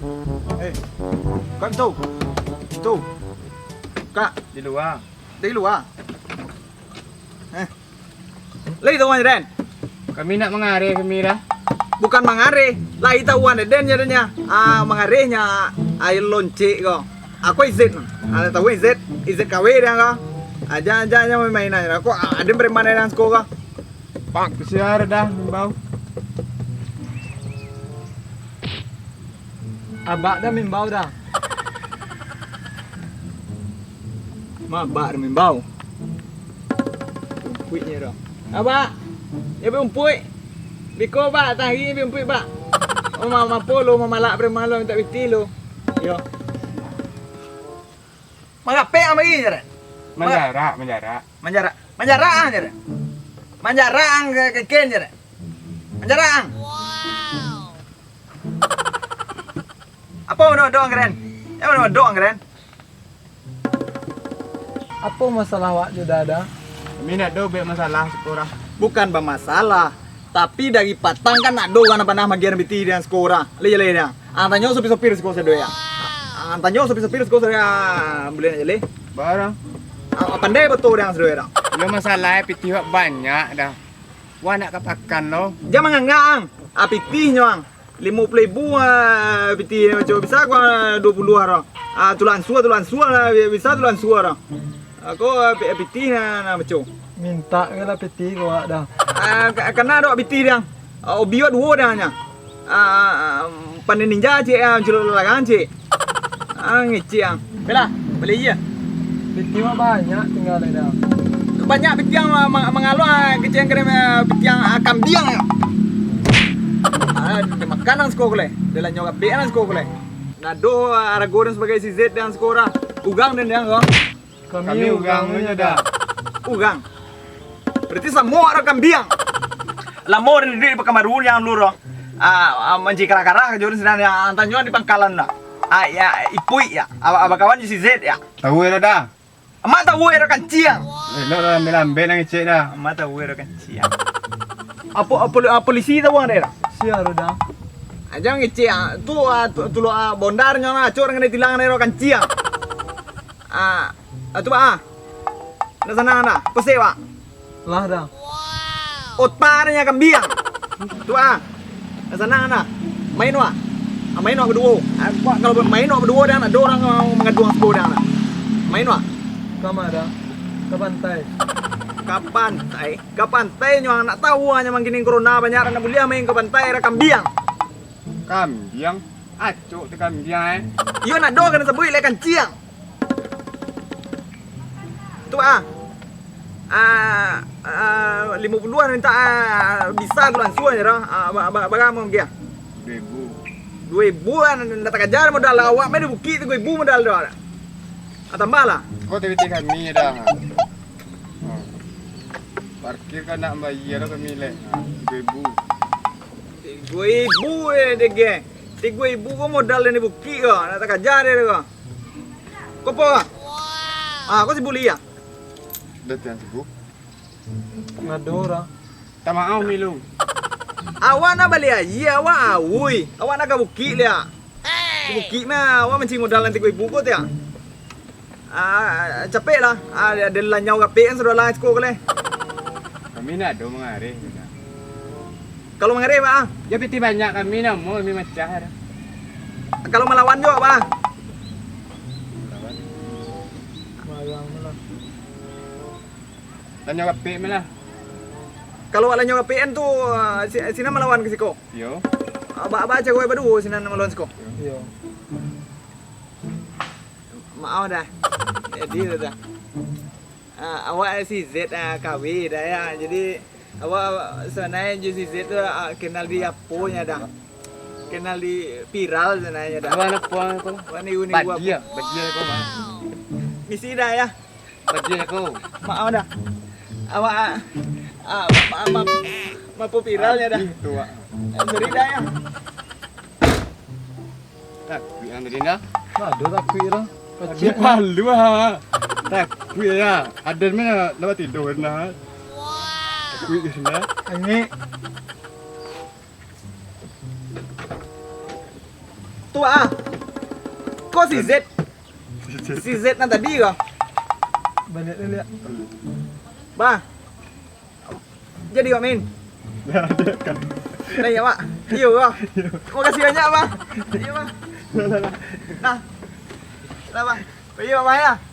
Eh, kak itu. Itu. Kak, Di luar. dari luar. Lagi tahuan Den. Kami nak mengare kami dah. Bukan mangare. Lagi tahuan Den jadinya. Mangarenya air lonce kok. Aku izin. Ada tahu izin. Izin kawin dia kok. Jangan main aja. Aku ada bermain dengan sekolah. Pak, kesiar dah mimbau. Abak dah mimbau dah. Abak dah mimbau. Umpuitnya dah. Abak, ya umpuit. Biko bak, tahi umpuit bak. Mama polo, mama lak bermalu minta biti lo. Yo. Magape ang magi jare. Menjarak. Manjara ang jare. Manjara ang keken jare. Manjara ang. Apa doang keren? Ya doang keren. Apa masalah wak sudah ada? Kami nak do be masalah sekolah. Bukan bermasalah, tapi dari patang kan nak doang apa nama gian biti dan skora. Le dia. Antanyo sopir sekolah sedoya. Antanyo sopir sekolah saya boleh aja le. Barang. Pandai betul yang sedoya. Lo masalah piti wak banyak dah. Wah nak kapakan lo. Jangan ngang. Apiti nyoang. 50,000 piti macam bisa gua 20 ara. Tulan sua bisa tulan suara. Aku piti na macam. Minta ke lah peti ke wak dah. Karena ada piti dia. Obiot dua dah nya. Pandai ninja cik jual lagan cik. Ngeci yang. Bela, beli ya. Peti wak banyak tinggal dah. Banyak piti yang mengalu kecil keren piti yang kambing ya. Makanan sekolah, dalam nyokap beanan sekolah. Nado aragoran sebagai si Z dan sekolah. Ugang dan yang kok. Kami ugangnya dah. Ugang. Berarti semua orang kambing. Lamor di pekamarun yang luro. Manci kara-kara jodoh sedang yang antanyo di pangkalan lah. Ya ipui ya. Abakawan si Z ya. Tahu ya dah. Emak tahu era kanciang. Lo lambe nang cek dah. Emak tahu era kanciang. Apa polisi tahu ada? Siar dah. Jangan ngece tu lo bondarnya na acor ngene tilang nero kanciang. Tu ba. Na sana na, pesewa. Lah dah. Otparnya kambing. Tu na sana na. Main wa. Main wa berdua. Kalau main wa berdua dan ada orang mengaduang sekolah dan. Main wa. Kama dah. Ke pantai. Ke pantai nyo nak tahu hanya mangkini corona banyak anak mulia main ke pantai era kambing. Kambing. Acuk tu kambing. Iyo nak do kan sebui le kanciang. Tu 50-an minta bisa tulan suan ya bagaimana dia 2.000 nak kejar modal awak mana bukit tu 2.000 modal dah tambah lah Kau tapi kami dah. Parkir kan nak bayar kami le. 2.000 deh geng 3.000 kau modal ni bukit kau nak kejar dia kau apa kau si buli ya Dah tiang sibuk. Ngado dah. Tak mau milu. awak nak balik aja awak awui awak nak ke bukit dia bukit mah awak mencing modal nanti 3.000 kau tiang capek lah ada lanyau kapek kan sudah lah sekolah kali Kami nak do mengare. kalau mengareh pak Ya piti banyak kami nak mau kami macah dah. kalau melawan juga pak Mayang lah. Tanya kape lah. kalau lanyau kapek tu sina melawan ke siko Yo. baca gue berdua sina melawan siko Yo. mau dah jadi dah awak si Z KW dah ya jadi awak sebenarnya si Z tu kenal di aponya dah kenal di viral sebenarnya dah Apa nak puang aku? wani uni gua Badia aku mah. misi dah ya Badia aku. mau dah awak mampu viralnya dah Itu wak. sorry dah ya Tak, yang tadi dah. Ngado tak kui lah. Dia malu ah. Tak, kuih ya. Ada mana dapat tidur nah. Kuih di sana. Ini Tua ah. Kok si Z? Si Z yang tadi kok? Balik dulu ya. Bang. Jadi Pak Min. Ya ada kan. Nah ya Pak. Iya Bang. Makasih banyak Bang. Iya Bang. Nah. Nah Bang. Iya Pak ya.